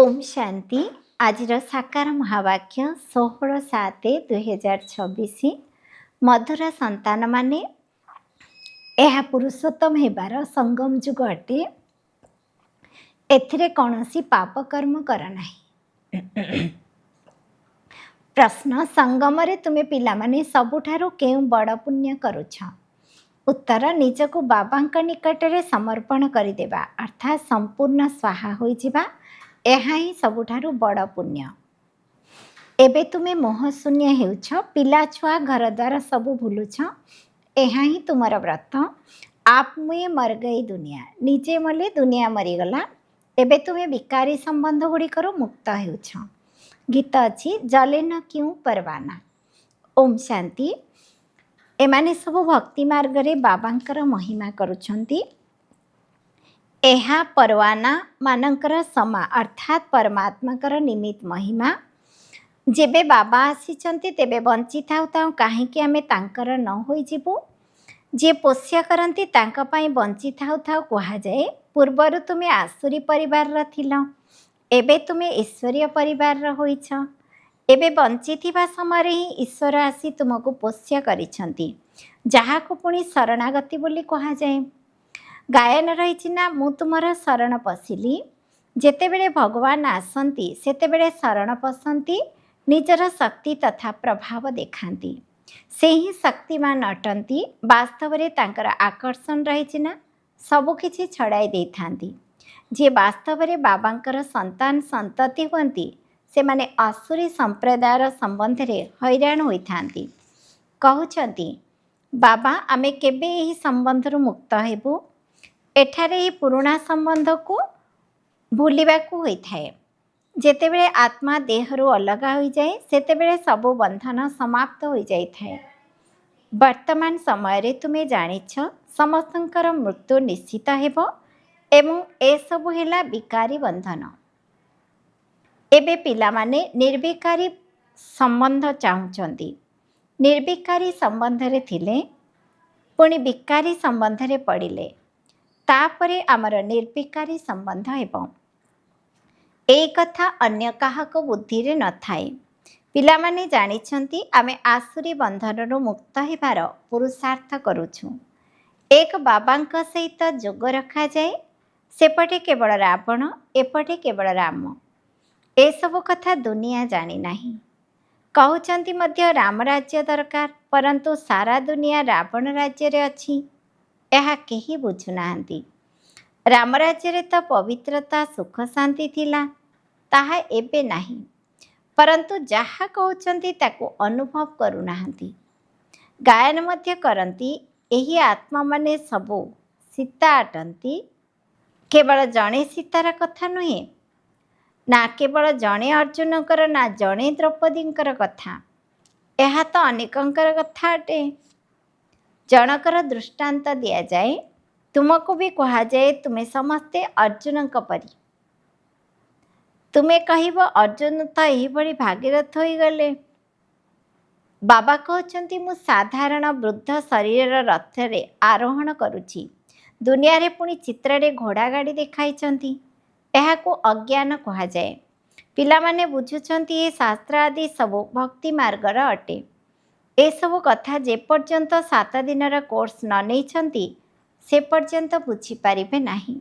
ओम शांति। आज साकार महावाक्य 16/7/2026। मधुर संतान माने यह पुरुषोत्तम हेबार संगम जुग अटे। एथिरे कौनसी पाप कर्म कर नाही। प्रश्न, संगम रे तुमे पिला माने सबुठारु केउ बड़ पुण्य करुछ? उत्तर, निजको बाबांक निकटरे समर्पण करिदेबा अर्थात संपूर्ण स्वाहा होई जिबा ଏହା ହିଁ ସବୁଠାରୁ ବଡ଼ ପୁଣ୍ୟ। ଏବେ ତୁମେ ମୋହଶୂନ୍ୟ ହେଉଛ, ପିଲା ଛୁଆ ଘରଦ୍ୱାର ସବୁ ଭୁଲୁଛ। ଏହା ହିଁ ତୁମର ବ୍ରତ। ଆପ୍ ମୁଏ ମର ଗଇ ଦୁନିଆ, ନିଜେ ମଲେ ଦୁନିଆ ମରିଗଲା। ଏବେ ତୁମେ ବିକାରୀ ସମ୍ବନ୍ଧ ଗୁଡ଼ିକରୁ ମୁକ୍ତ ହେଉଛ। ଗୀତ ଅଛି, ଜଲେ ନ କ୍ୟୁଁ ପରବାନା। ଓମ୍ ଶାନ୍ତି। ଏମାନେ ସବୁ ଭକ୍ତି ମାର୍ଗରେ ବାବାଙ୍କର ମହିମା କରୁଛନ୍ତି। ଏହା परवाना मानकर समा अर्थात परमात्माकर निमित्त महिमा। जेबे बाबा आसीचंती तेबे बंची थाउ थाउ काहींकि आमे तांकर न होई जिबु। जे पोष्य करंती तांक पई बंची थाउ थाउ कहा जाए। पूर्वरु तुमे आसुरी परिवार र थिल, एबे तुमे ईश्वरीय परिवार र होइछ। एबे बंची थिबा समय रे ही ईश्वर आसी तुमको पोष्य करिसंती, जाहाको पुणी शरणागति बोली कहा जाए। गायन रही ना, मु तुमर शरण पशिली। जेतेबेले भगवान आसंती सेतेबेले शरण पशंती, निजर शक्ति तथा प्रभाव देखांती। से ही शक्तिमान अटंती। वास्तव रे तांकर आकर्षण रही ना, सबुकिछि छड़ाई दे थांती। जे वास्तव रे बाबांकर संतान संतति हुंती, से माने असुरी संप्रदायर संबंध रे हैरान होई थांती। कहउछंती, बाबा आमे केबे एही संबंधरु मुक्त हेबु? एठारे ही पुराणा संबंध को भूलिबाकू होइथाए। जेतेबेले आत्मा देहरु अलगा होई जाए, सेतेबेले सबु बंधन समाप्त होई जाइथाए। वर्तमान समय रे तुमे जानिछ समस्तंकर मृत्यु निश्चित हेबो एवं ए सबु हेला विकारी बंधन। एबे पिला माने निर्विकारी संबंध चाहुचंती। निर्विकारी संबंध रे थिले पुणी विकारी संबंध रे पड़िले, तापरे आमर निर्विकारी संबंध हेबो। ए कथा अन्य काहाको बुद्धि रे न थाए। पिला माने जानिछंती आमे आसुरी बंधनरु मुक्त हेबार पुरुषार्थ करूछु। एक बाबांक सहित जोग रखा जाए। सेपटे केवल रावण, एपटे केवल राम। ए सब कथा दुनिया जानी नाही। कहउचंती मध्य राम राज्य दरकार, परंतु सारा दुनिया रावण राज्य रे अछि। ଏହା केही बुझुनाहांती। राम राज्य रे तो पवित्रता सुख शांति थिला, ताहा एबे नाही। परंतु जहा कहउचंती ताको अनुभव करुनाहांती। गायन मध्य करंती, एही आत्मा माने सबो सीता अटंती। केवल जणे सीतार कथा नुहे, ना केवल जणे अर्जुनकर, ना जणे द्रौपदींकर कथा। ଏହା ତ ଅନେକଙ୍କର କଥା ଅଟେ। ଜଣକର ଦୃଷ୍ଟାନ୍ତ ଦିଆଯାଏ। ତୁମକୁ ବି କୁହାଯାଏ ତୁମେ ସମସ୍ତେ अर्जुनଙ୍କ ପରି। ତୁମେ କହିବ अर्जुन ତ ଏହିଭଳି ଭାଗୀରଥ ହୋଇଗଲେ। ବାବା କହୁଛନ୍ତି, ମୁଁ ସାଧାରଣ ବୃଦ୍ଧ ଶରୀରର ରଥରେ ଆରୋହଣ କରୁଛି। ଦୁନିଆରେ ପୁଣି ଚିତ୍ରରେ ଘୋଡ଼ା ଗାଡ଼ି ଦେଖାଇଛନ୍ତି। ଏହାକୁ ଅଜ୍ଞାନ କୁହାଯାଏ। ପିଲାମାନେ ବୁଝୁଛନ୍ତି ଏ ଶାସ୍ତ୍ର ଆଦି ସବୁ ଭକ୍ତି ମାର୍ଗର ଅଟେ। ଏସବୁ କଥା ଯେପର୍ଯ୍ୟନ୍ତ 7 ଦିନର କୋର୍ସ ନ ନେଇଛନ୍ତି ସେ ପର୍ଯ୍ୟନ୍ତ ବୁଝିପାରିବେ ନାହିଁ।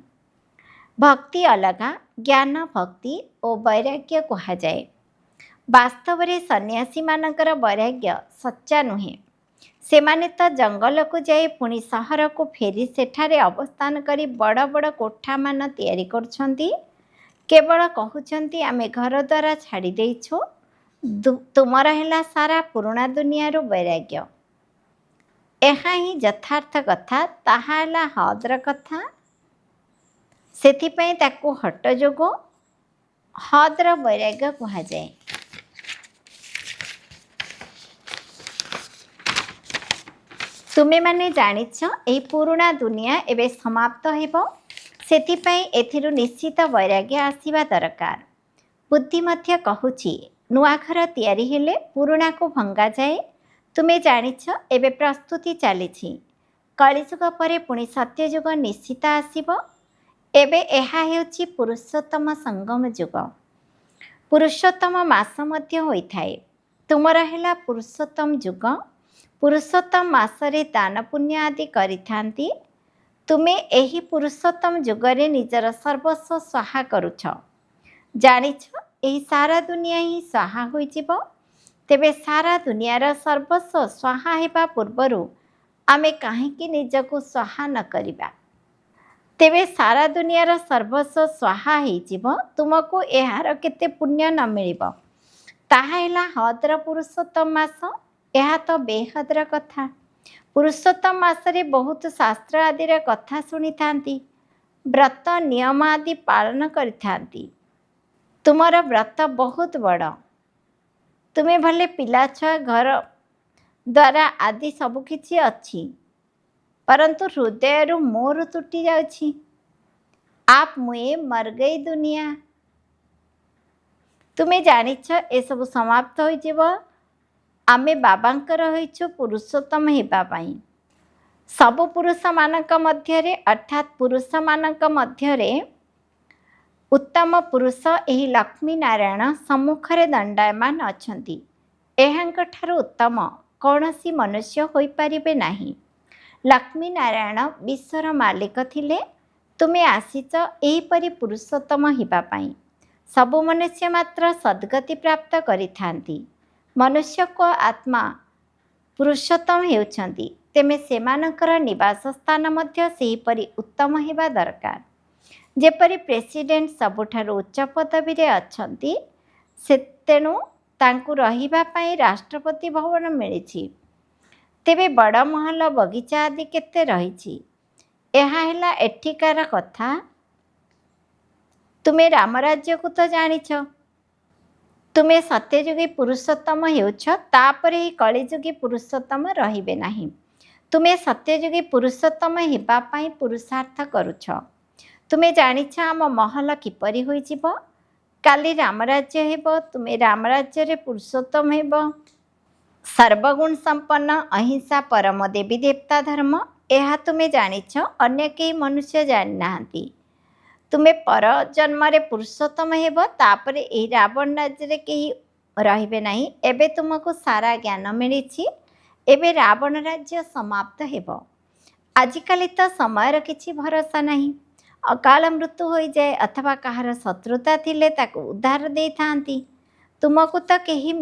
ଭକ୍ତି ଅଲଗା, ଜ୍ଞାନ ଭକ୍ତି ଓ ବୈରାଗ୍ୟ କୁହାଯାଏ। ବାସ୍ତବରେ ସନ୍ନ୍ୟାସୀମାନଙ୍କର ବୈରାଗ୍ୟ ସଚ୍ଚା ନୁହେଁ। ସେମାନେ ତ ଜଙ୍ଗଲକୁ ଯାଇ ପୁଣି ସହରକୁ ଫେରି ସେଠାରେ ଅବସ୍ଥାନ କରି ବଡ଼ ବଡ଼ କୋଠାମାନ ତିଆରି କରୁଛନ୍ତି। କେବଳ କହୁଛନ୍ତି ଆମେ ଘରଦ୍ୱାର ଛାଡ଼ି ଦେଇଛୁ। ତୁମର ହେଲା ସାରା ପୁରୁଣା ଦୁନିଆରୁ ବୈରାଗ୍ୟ। ଏହା ହିଁ ଯଥାର୍ଥ କଥା। ତାହା ହେଲା ହଦ୍ର କଥା। ସେଥିପାଇଁ ତାକୁ ହଟ ଯୋଗ, ହଦ୍ର ବୈରାଗ୍ୟ କୁହାଯାଏ। ତୁମେମାନେ ଜାଣିଛ ଏହି ପୁରୁଣା ଦୁନିଆ ଏବେ ସମାପ୍ତ ହେବ। ସେଥିପାଇଁ ଏଥିରୁ ନିଶ୍ଚିତ ବୈରାଗ୍ୟ ଆସିବା ଦରକାର। ବୁଦ୍ଧି ମଧ୍ୟ କହୁଛି, ନୂଆ ଘର ତିଆରି ହେଲେ ପୁରୁଣାକୁ ଭଙ୍ଗାଯାଏ। ତୁମେ ଜାଣିଛ ଏବେ ପ୍ରସ୍ତୁତି ଚାଲିଛି। କଳିଯୁଗ ପରେ ପୁଣି ସତ୍ୟଯୁଗ ନିଶ୍ଚିତ ଆସିବ। ଏବେ ଏହା ହେଉଛି ପୁରୁଷୋତ୍ତମ ସଙ୍ଗମ ଯୁଗ। ପୁରୁଷୋତ୍ତମ ମାସ ମଧ୍ୟ ହୋଇଥାଏ। ତୁମର ହେଲା ପୁରୁଷୋତ୍ତମ ଯୁଗ। ପୁରୁଷୋତ୍ତମ ମାସରେ ଦାନ ପୁଣ୍ୟ ଆଦି କରିଥାନ୍ତି। ତୁମେ ଏହି ପୁରୁଷୋତ୍ତମ ଯୁଗରେ ନିଜର ସର୍ବସ୍ୱ ସ୍ୱାହା କରୁଛ। ଜାଣିଛ ଏହି ସାରା ଦୁନିଆ ହିଁ ସ୍ୱାହା ହୋଇଯିବ। ତେବେ ସାରା ଦୁନିଆର ସର୍ବସ୍ୱ ସ୍ୱାହା ହେବା ପୂର୍ବରୁ ଆମେ କାହିଁକି ନିଜକୁ ସ୍ୱାହା ନ କରିବା? ତେବେ ସାରା ଦୁନିଆର ସର୍ବସ୍ୱ ସ୍ୱାହା ହେଇଯିବ, ତୁମକୁ ଏହାର କେତେ ପୁଣ୍ୟ ନ ମିଳିବ? ତାହା ହେଲା ହଦ୍ର ପୁରୁଷୋତ୍ତମ ମାସ। ଏହା ତ ବେହଦର କଥା। ପୁରୁଷୋତ୍ତମ ମାସରେ ବହୁତ ଶାସ୍ତ୍ର ଆଦିର କଥା ଶୁଣିଥାନ୍ତି, ବ୍ରତ ନିୟମ ଆଦି ପାଳନ କରିଥାନ୍ତି। ତୁମର ବ୍ରତ ବହୁତ ବଡ଼। ତୁମେ ଭଲେ ପିଲାଛୁଆ, ଘର ଦ୍ୱାରା ଆଦି ସବୁକିଛି ଅଛି, परंतु हृदय मोर तुटी जाउछि। आप मुए मर गई दुनिया। तुम्हें जानिछ ए सब समाप्त हो जीव। आमे बाबांकर होइछु पुरुषोत्तम हेबा पाई। सब पुरुष मानक मध्यरे अर्थात पुरुष मानक मध्यरे उत्तम पुरुष एही लक्ष्मी नारायण सम्मुखरे दंडायमान अछंती। एहांक ठारू उत्तम कौनसी मनुष्य होई परिबे नाही। लक्ष्मी नारायण विश्वर मालिक थिले। तुमे आसीच एहीपरि पुरुषोत्तम हेबा पाई। सबु मनुष्य मात्र सद्गति प्राप्त करिथांती। मनुष्य को आत्मा पुरुषोत्तम हेउछंती। तेमे सेमानकर निवास स्थान मध्य सेहीपरि उत्तम हेबा दरकार। जेपरि प्रेसिडेंट सबुठारु उच्च पदवी रे अछंती, से तेणु तांकु रहिबा पाई राष्ट्रपति भवन मिलिछि। तेबे बड़ महल बगीचा आदि केते रहिछि। एहा हेला एठिकार कथा। तुमे रामराज्य को तो जानिछ। तुमे सत्ययुगी पुरुषोत्तम हेउछ, तापरे ही कलिजुगी पुरुषोत्तम रहिबे नाही। तुमे सत्ययुगी पुरुषोत्तम हेबा पाई पुरुषार्थ करुछ। तुमे जानिछ आम महल किपरि होइजिब। काली रामराज्य हेब। तुमे रामराज्य रे पुरुषोत्तम हेब। सर्वगुण संपन्न अहिंसा परम देवी देवता धर्म यह तुमे जानिछ, अन्य कई मनुष्य जानि नाहांती। तुमे पर जन्म रे पुरुषोत्तम हेब, तापरे एही रावण राज्य रे केही रहिबे नाही। एबे तुमको सारा ज्ञान मिलिछि। एबे रावण राज्य समाप्त हेब। आजिकाली तो समयर किछि भरोसा नाही। अकाल मृत्यु हो जाए अथवा कहार शत्रुता थिले ताकु उद्धार दे थांती। तुमको तो केही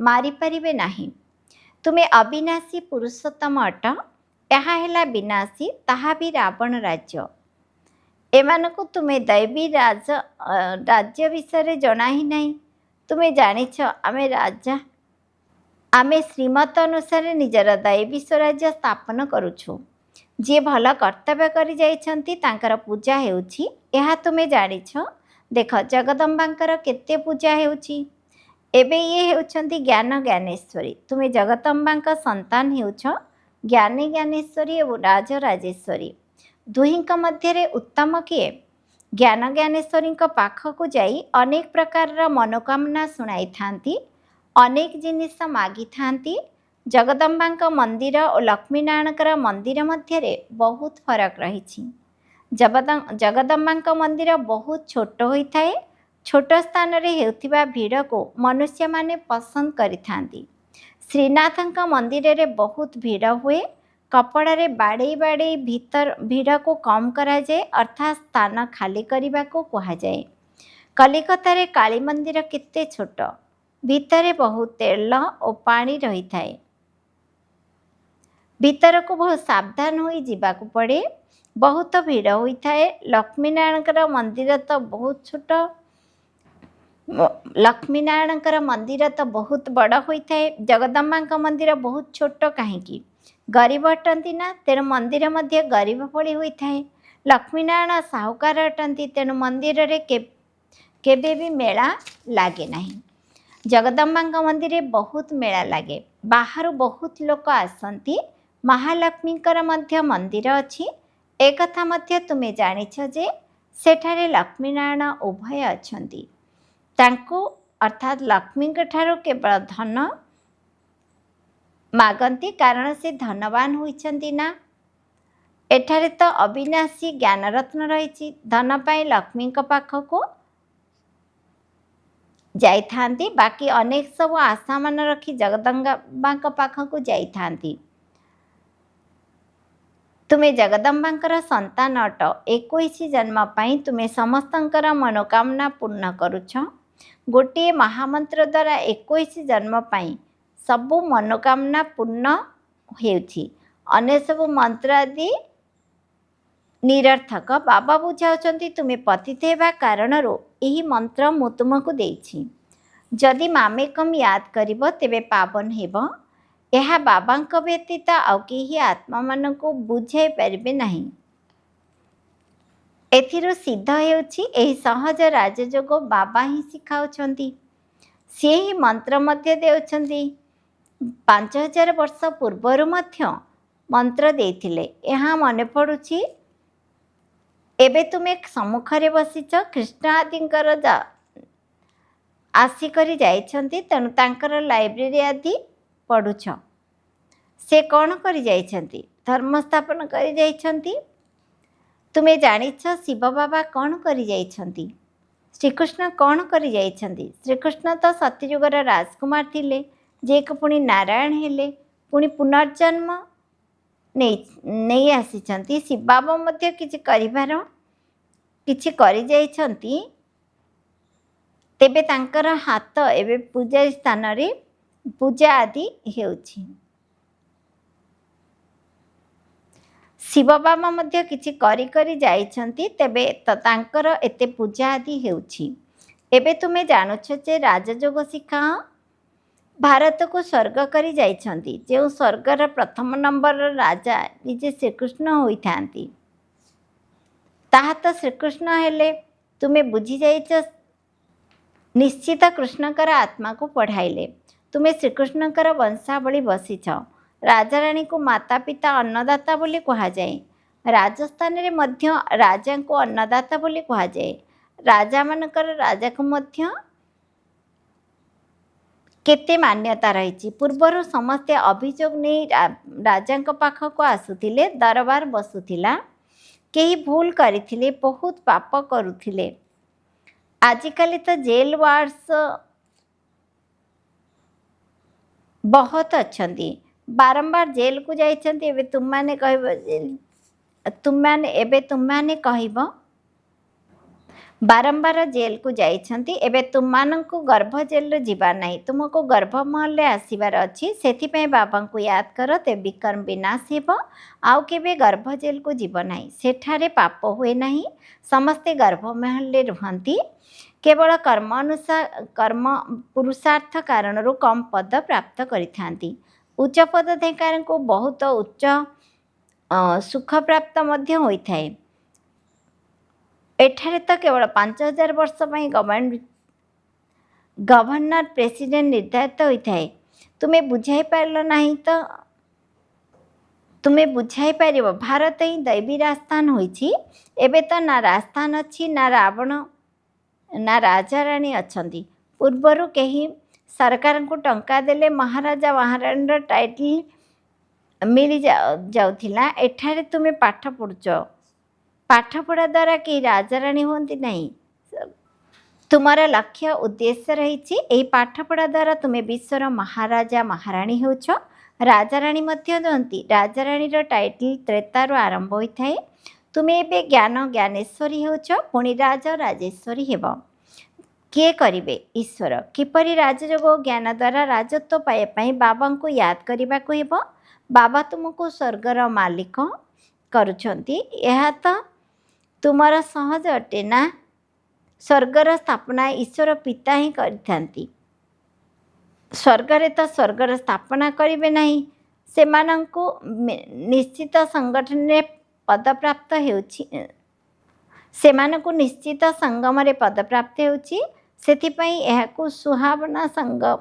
मारी परिबे नाही। तुमे अविनाशी पुरुषोत्तम अट। यहा हेला विनाशी, ताहा भी रावण राज्य। एमानकु तुमे दैवी राज्य विषय जना ही नहीं। तुमे जानिछ आमे राजा, आमे श्रीमत अनुसार निजर दैवी स्वराज्य स्थापन करुछु। जे भल कर्तव्य करि जाइछंती तांकर पूजा हेउछि। एहा तुमे जानिछ। देख जगदम्बांकर केते पूजा हेउछि। एबे ये हेउछंती ज्ञान ज्ञानेश्वरी। तुमे जगदम्बांक संतान हेउछ। ज्ञानी ज्ञानेश्वरी और राजराजेश्वरी दुहिंक मध्यरे उत्तम किए? ज्ञान ज्ञानेश्वरी पाखकु जाई अनेक प्रकार मनोकामना शुणाई थांती, अनेक जिनिस मागी थांती। जगदम्बांक मंदिर और लक्ष्मीनारायणकर मंदिर मध्यरे बहुत फरक रही। जगदम्बांक मंदिर बहुत छोट होइथाए। छोट स्थान रे हेउथिबा भीड़ को मनुष्य माने पसंद करिथांती। श्रीनाथंक मंदिर रे बहुत भीड़ हुए। कपड़ा रे बाड़े बाड़े भीड़ को कम करा जाए, अर्थात स्थान खाली करने को कहा जाए। कलिकता रे काली मंदिर केते छोट, भीतर बहुत तेल और पानी रही थाए। भीतर को बहुत सावधान हो जावाक पड़े। बहुत भीड़ होता है। लक्ष्मीनारायणकर मंदिर तो बहुत छोट, लक्ष्मीनारायणकर मंदिर तो बहुत बड़ होता है। जगदम्बा मंदिर बहुत छोट कहीं गरीब अटंती ना, तेणु मंदिर मध्य गरीब भली होता है। लक्ष्मीनारायण साहुकार अटंती, तेणु मंदिर रे केबे भी मेला लागे नहीं। जगदम्बा मंदिर बहुत मेला लगे। बाहर बहुत लोक आसती। महालक्ष्मीकर मध्य मंदिर अच्छी। एक कथा मध्य तुमे जानिछ जे सेठारे लक्ष्मीनारायण उभय अछंती। तांको अर्थात लक्ष्मी ठारू केवल धन मागंती, कारण से धनवान होइछंती ना। एठारे तो अविनाशी ज्ञानरत्न रही। धन पाई लक्ष्मी पाखको ଯାଇଥାନ୍ତି, ବାକି ଅନେକ ସବୁ ଆଶାମାନ ରଖି ଜଗଦମ୍ବାଙ୍କ ପାଖକୁ ଯାଇଥାନ୍ତି। ତୁମେ ଜଗଦମ୍ବାଙ୍କର ସନ୍ତାନ ଅଟ। 21 ଜନ୍ମ ପାଇଁ ତୁମେ ସମସ୍ତଙ୍କର ମନୋକାମନା ପୂର୍ଣ୍ଣ କରୁଛ। ଗୋଟିଏ ମହାମନ୍ତ୍ର ଦ୍ୱାରା 21 ଜନ୍ମ ପାଇଁ ସବୁ ମନୋକାମନା ପୂର୍ଣ୍ଣ ହେଉଛି। ଅନ୍ୟ ସବୁ ମନ୍ତ୍ର ଆଦି ନିରର୍ଥକ। ବାବା ବୁଝାଉଛନ୍ତି ତୁମେ ପତିତ ହେବା କାରଣରୁ ଏହି ମନ୍ତ୍ର ମୁଁ ତୁମକୁ ଦେଇଛି। ଯଦି ମାମେକମ୍ ୟାଦ କରିବ ତେବେ ପାବନ ହେବ। ଏହା ବାବାଙ୍କ ବ୍ୟତୀତ ଆଉ କେହି ଆତ୍ମାମାନଙ୍କୁ ବୁଝାଇ ପାରିବେ ନାହିଁ। ଏଥିରୁ ସିଦ୍ଧ ହେଉଛି ଏହି ସହଜ ରାଜଯୋଗ ବାବା ହିଁ ଶିଖାଉଛନ୍ତି। ସିଏ ହିଁ ମନ୍ତ୍ର ମଧ୍ୟ ଦେଉଛନ୍ତି। 5000 ବର୍ଷ ପୂର୍ବରୁ ମଧ୍ୟ ମନ୍ତ୍ର ଦେଇଥିଲେ। ଏହା ମନେ ପଡ଼ୁଛି। ଏବେ ତୁମେ ସମ୍ମୁଖରେ ବସିଛ। କୃଷ୍ଣ ଆଦିଙ୍କର ଆସିକରି ଯାଇଛନ୍ତି, ତେଣୁ ତାଙ୍କର ଲାଇବ୍ରେରୀ ଆଦି ପଢ଼ୁଛ। ସେ କ'ଣ କରି ଯାଇଛନ୍ତି? ଧର୍ମ ସ୍ଥାପନ କରି ଯାଇଛନ୍ତି। ତୁମେ ଜାଣିଛ ଶିବ ବାବା କ'ଣ କରି ଯାଇଛନ୍ତି? ଶ୍ରୀକୃଷ୍ଣ କ'ଣ କରି ଯାଇଛନ୍ତି? ଶ୍ରୀକୃଷ୍ଣ ତ ସତ୍ୟଯୁଗର ରାଜକୁମାର ଥିଲେ, ଯିଏକି ପୁଣି ନାରାୟଣ ହେଲେ, ପୁଣି ପୁନର୍ଜନ୍ମ ନେଇ ଆସିଛନ୍ତି। ଶିବ ବାବା ମଧ୍ୟ କିଛି କରିଯାଇଛନ୍ତି। ତେବେ ତାଙ୍କର ହାତ ଏବେ ପୂଜା ସ୍ଥାନରେ ପୂଜା ଆଦି ହେଉଛି। ଶିବ ବାବା ମଧ୍ୟ କିଛି କରି ଯାଇଛନ୍ତି, ତେବେ ତାଙ୍କର ଏତେ ପୂଜା ଆଦି ହେଉଛି। ଏବେ ତୁମେ ଜାଣୁଛ ଯେ ରାଜଯୋଗ ଶିଖାଅ ଭାରତକୁ ସ୍ୱର୍ଗ କରି ଯାଇଛନ୍ତି। ଯେଉଁ ସ୍ୱର୍ଗର ପ୍ରଥମ ନମ୍ବରର ରାଜା ନିଜେ ଶ୍ରୀକୃଷ୍ଣ ହୋଇଥାନ୍ତି। ତାହା ତ ଶ୍ରୀକୃଷ୍ଣ ହେଲେ। ତୁମେ ବୁଝିଯାଇଛ ନିଶ୍ଚିତ କୃଷ୍ଣଙ୍କର ଆତ୍ମାକୁ ପଢ଼ାଇଲେ। ତୁମେ ଶ୍ରୀକୃଷ୍ଣଙ୍କର ବଂଶାବଳୀ ବସିଛ। ରାଜାରାଣୀଙ୍କୁ ମାତା ପିତା ଅନ୍ନଦାତା ବୋଲି କୁହାଯାଏ। ରାଜସ୍ଥାନରେ ମଧ୍ୟ ରାଜାଙ୍କୁ ଅନ୍ନଦାତା ବୋଲି କୁହାଯାଏ। ରାଜାମାନଙ୍କର ରାଜାକୁ ମଧ୍ୟ କେତେ ମାନ୍ୟତା ରହିଛି। ପୂର୍ବରୁ ସମସ୍ତେ ଅଭିଯୋଗ ନେଇ ରାଜାଙ୍କ ପାଖକୁ ଆସୁଥିଲେ। ଦରବାର ବସୁଥିଲା। କେହି ଭୁଲ କରିଥିଲେ, ବହୁତ ପାପ କରୁଥିଲେ। ଆଜିକାଲି ତ ଜେଲ୍ ୱାର୍ଡସ ବହୁତ ଅଛନ୍ତି। ବାରମ୍ବାର ଜେଲକୁ ଯାଇଛନ୍ତି। ଏବେ ତୁମମାନେ କହିବ ବାରମ୍ବାର ଜେଲକୁ ଯାଇଛନ୍ତି। ଏବେ ତୁମମାନଙ୍କୁ ଗର୍ଭ ଜେଲରେ ଯିବା ନାହିଁ, ତୁମକୁ ଗର୍ଭମହଲରେ ଆସିବାର ଅଛି। ସେଥିପାଇଁ ବାବାଙ୍କୁ ୟାଦ କର, ତେବେ ବିକର୍ମ ବିନାଶ ହେବ। ଆଉ କେବେ ଗର୍ଭ ଜେଲକୁ ଯିବ ନାହିଁ। ସେଠାରେ ପାପ ହୁଏ ନାହିଁ। ସମସ୍ତେ ଗର୍ଭମହଲରେ ରୁହନ୍ତି। କେବଳ କର୍ମ ପୁରୁଷାର୍ଥ କାରଣରୁ କମ୍ ପଦ ପ୍ରାପ୍ତ କରିଥାନ୍ତି। ଉଚ୍ଚ ପଦାଧିକାରୀଙ୍କୁ ବହୁତ ଉଚ୍ଚ ସୁଖ ପ୍ରାପ୍ତ ମଧ୍ୟ ହୋଇଥାଏ। ଏଠାରେ ତ କେବଳ 5000 ବର୍ଷ ପାଇଁ ଗଭର୍ଣ୍ଣର ପ୍ରେସିଡେଣ୍ଟ ନିର୍ଦ୍ଧାରିତ ହୋଇଥାଏ। ତୁମେ ବୁଝାଇ ପାରିଲ ନାହିଁ ତ ତୁମେ ବୁଝାଇ ପାରିବ। ଭାରତ ହିଁ ଦୈବୀ ରାଜସ୍ଥାନ ହୋଇଛି। ଏବେ ତ ନା ରାଜସ୍ଥାନ ଅଛି, ନା ରାବଣ, ନା ରାଜାରାଣୀ ଅଛନ୍ତି। ପୂର୍ବରୁ କେହି ସରକାରଙ୍କୁ ଟଙ୍କା ଦେଲେ ମହାରାଜା ମହାରାଣୀର ଟାଇଟଲ ମିଳିଯାଉଥିଲା। ଏଠାରେ ତୁମେ ପାଠ ପଢ଼ୁଛ। ପାଠପଢ଼ା ଦ୍ୱାରା କେହି ରାଜାରାଣୀ ହୁଅନ୍ତି ନାହିଁ। ତୁମର ଲକ୍ଷ୍ୟ ଉଦ୍ଦେଶ୍ୟ ରହିଛି। ଏହି ପାଠପଢ଼ା ଦ୍ୱାରା ତୁମେ ବିଶ୍ୱର ମହାରାଜା ମହାରାଣୀ ହେଉଛ। ରାଜାରାଣୀ ମଧ୍ୟ ହୁଅନ୍ତି। ରାଜାରାଣୀର ଟାଇଟଲ ତ୍ରେତାରୁ ଆରମ୍ଭ ହୋଇଥାଏ। ତୁମେ ଏବେ ଜ୍ଞାନେଶ୍ୱରୀ ହେଉଛ, ପୁଣି ରାଜେଶ୍ୱରୀ ହେବ। କିଏ କରିବେ? ଈଶ୍ୱର। କିପରି ରାଜଯୋଗ ଓ ଜ୍ଞାନ ଦ୍ୱାରା ରାଜତ୍ୱ ପାଇବା ପାଇଁ ବାବାଙ୍କୁ ୟାଦ କରିବାକୁ ହେବ। ବାବା ତୁମକୁ ସ୍ୱର୍ଗର ମାଲିକ କରୁଛନ୍ତି। ଏହା ତ ତୁମର ସହଜ ଅଟେ ନା। ସ୍ୱର୍ଗର ସ୍ଥାପନା ଈଶ୍ୱର ପିତା ହିଁ କରିଥାନ୍ତି। ସ୍ୱର୍ଗରେ ତ ସ୍ୱର୍ଗର ସ୍ଥାପନା କରିବେ ନାହିଁ। ସେମାନଙ୍କୁ ନିଶ୍ଚିତ ସଂଗଠନରେ ପଦପ୍ରାପ୍ତ ହେଉଛି। ସେମାନଙ୍କୁ ନିଶ୍ଚିତ ସଙ୍ଗମରେ ପଦପ୍ରାପ୍ତ ହେଉଛି। ସେଥିପାଇଁ ଏହାକୁ ସୁହାବନା ସଙ୍ଗମ,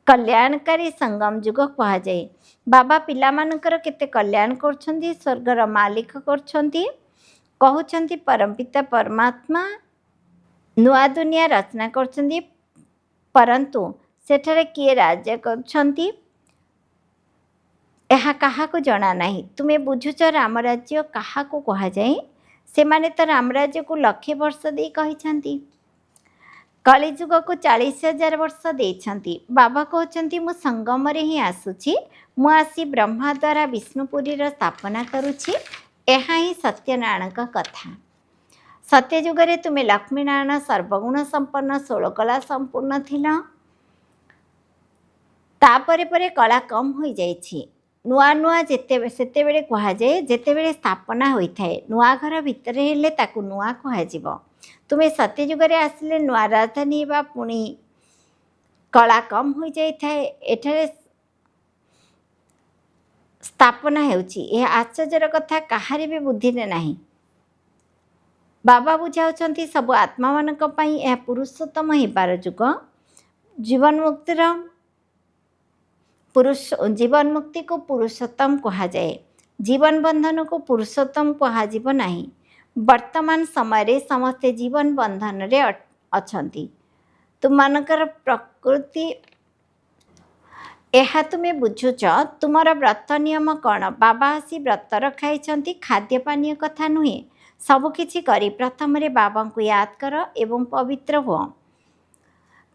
କଲ୍ୟାଣକାରୀ ସଙ୍ଗମ ଯୁଗ କୁହାଯାଏ। ବାବା ପିଲାମାନଙ୍କର କେତେ କଲ୍ୟାଣ କରୁଛନ୍ତି। ସ୍ୱର୍ଗର ମାଲିକ କରୁଛନ୍ତି। କହୁଛନ୍ତି ପରମପିତା ପରମାତ୍ମା ନୂଆ ଦୁନିଆ ରଚନା କରୁଛନ୍ତି। ପରନ୍ତୁ ସେଠାରେ କିଏ ରାଜ୍ୟ କରୁଛନ୍ତି ଏହା କାହାକୁ ଜଣା ନାହିଁ। ତୁମେ ବୁଝୁଛ ରାମରାଜ୍ୟ କାହାକୁ କୁହାଯାଏ। ସେମାନେ ତ ରାମରାଜ୍ୟକୁ ଲକ୍ଷେ ବର୍ଷ ଦେଇ କହିଛନ୍ତି। कलिजुग को 40,000 वर्ष देइछंती। बाबा कहउछंती मु संगम रे ही आसुची, मु आसी ब्रह्मा द्वारा विष्णुपुरी रो स्थापना करुची। एहा ही सत्यनारायण का कथा। सत्ययुग रे तुमे लक्ष्मीनारायण सर्वगुण संपन्न 16 कला संपूर्ण थिला। तापरे परे कला कम हो जाइछि। नुआ नुआ सेते बेले कहा जाए, जेते बेले स्थापना होइथाए नुआ घर भितर हेले ताकू नुआ कहा जिवो। तुमे सत्ययुग रे आसिले नुआ राजधानी बा पुणी कला कम हो जाइथाए। एठारे स्थापना हेउछि। यह आश्चर्यर कथा काहारी भी बुद्धि ने नाही। बाबा बुझाउछंती सब आत्मा मानक पई यह पुरुषोत्तम हेबार जुग। जीवन मुक्तिर जीवन मुक्ति को पुरुषोत्तम कहा जाए, जीवन बंधन को पुरुषोत्तम कहा जीव नहीं। वर्तमान समय समस्ते जीवन बंधन रे अछंती। तुम मानकर प्रकृति यह तुमे बुझुच। तुमर व्रत नियम कौन? बाबा आसी व्रत रखाई खाद्य पानीय कथा नुहे। सबकिछि करी प्रथम रे बाबा को याद कर एवं पवित्र हो।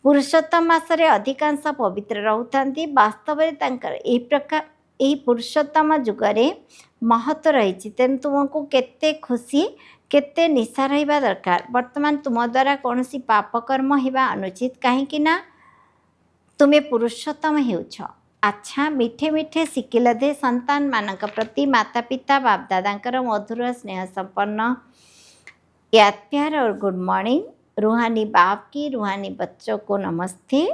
पुरुषोत्तम मासरे अधिकांश पवित्र रहउथांती। वास्तव में तांकर एही प्रकार एही पुरुषोत्तम जुगरे महत्व रही। तेणु तुमको केते खुशी केते निशा रहिबा दरकार। वर्तमान तुम द्वारा कौन सी पाप कर्म हेबा अनुचित, कहीं ना तुम्हें पुरुषोत्तम हेउछ। अच्छा मिठे मिठे शिकिल दे संतान मानक प्रति माता पिता बाप दादा मधुर स्नेह संपन्न याद प्यार और गुड मॉर्निंग। रूहानी बाप की रूहानी बच्चों को नमस्ते।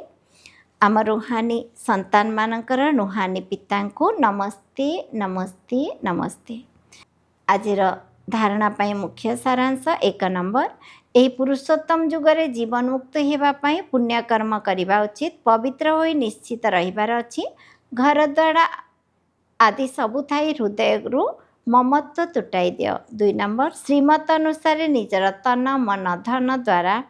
आम रूहानी संतान मानकर रूहानी पिता को नमस्ते नमस्ते नमस्ते। आजिर धारणा पाई मुख्य सारांश 1 नंबर, यही पुरुषोत्तम जुगरे जीवन मुक्त होगापाई पुण्यकर्म करने उचित। पवित्र हो निश्चित रहिबार अछि। घर द्वारा आदि सबु थाई हृदय रु ममत्व तुटाई दियो। 2 नंबर, श्रीमत अनुसार निजर तन मन धन द्वारा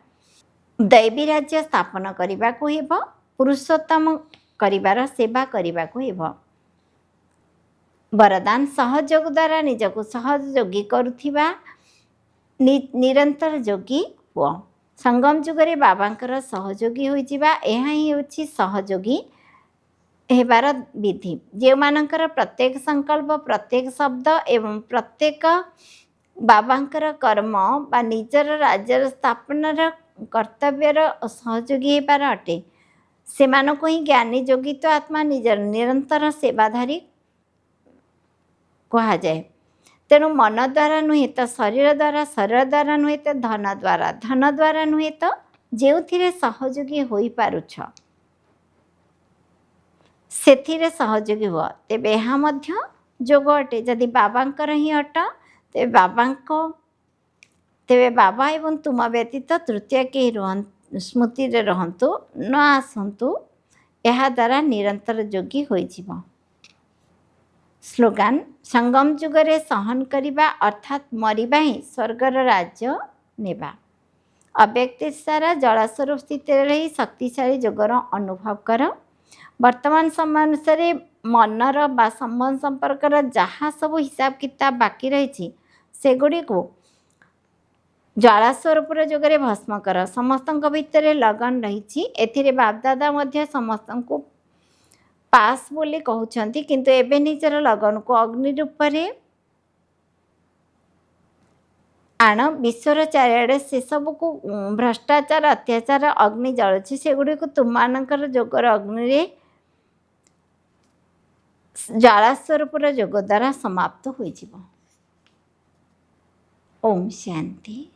दैवी राज्य स्थापन करने को हेब। पुरुषोत्तम करिवार सेवा करने को हेब। वरदान सहयोग द्वारा निजको सहयोगी करुथिबा निरंतर योगी हुआ। संगम जुगरे बाबांकर सहयोगी होइजिबा एहा ही होछि सहयोगी हेबार विधि। जे मानकर प्रत्येक संकल्प प्रत्येक शब्द एवं प्रत्येक बाबांकर कर्म बा निजर राज्यर स्थापनार कर्तव्यर सहयोगी हेबार अटे, सेमानकु ही ज्ञानी योगी तो आत्मा निजर निरंतर सेवाधारी कहा जाए। तेणु मन द्वारा नुहे तो शरीर द्वारा, शरीर द्वारा नुहे तो धन द्वारा, धन द्वारा नुहे तो जो सहयोगी हो पारुछ से सहयोगी हुआ। तेबे यहाँ मध्य जोग अटे। जदि बाबांकर ही अट तेबे बाबा एवं तुम व्यतीत तृतीय के स्मृति रे रहंतु न आसंतु। यह द्वारा निरंतर योगी होइजिबो। स्लोगान, संगम जुगरे सहन करिबा अर्थात मरिबा ही स्वर्गर राज्य नेबा। अव्यक्त सारा जलस्वरूप स्थित रही शक्तिशाली योगर अनुभव कर। वर्तमान समय अनुसार मनर बा संबंध संपर्कर जहाँ सब हिसाब किताब बाकी रही सेगुड़ी को ज्वाला स्वरूप जोगरे भस्म कर। समस्त भितर लगन रही। एथिरे बापदादा मध्य समस्त को पास बोली कहउछंती, किंतु एबे निजर लगन को अग्नि रूप में आण। विश्वर चारिआडे से सब को भ्रष्टाचार अत्याचार अग्नि जलुछि, सेगुड़ी को तुम मानकर जोगर अग्नि रे ज्वाला स्वरूप जोग द्वारा समाप्त हो। ओम शांति।